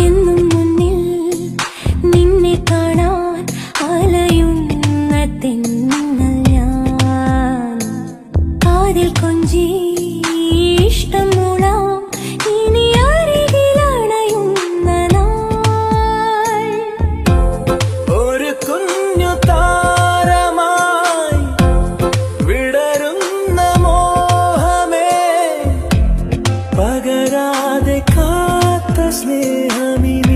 എന്നും മുന്നിൽ നിന്നെ കാണാൻ അലയുന്ന തെന്നൽ ഞാൻ. കാതിൽ കൊഞ്ചി ഇഷ്ടം മൂളാം ഇനി അരികിലണയുന്ന നാൾ. ഒരു കുഞ്ഞു താരമായി വിടരുന്ന മോഹമേ, പകരാതെ കാത്ത സ്നേഹമിനി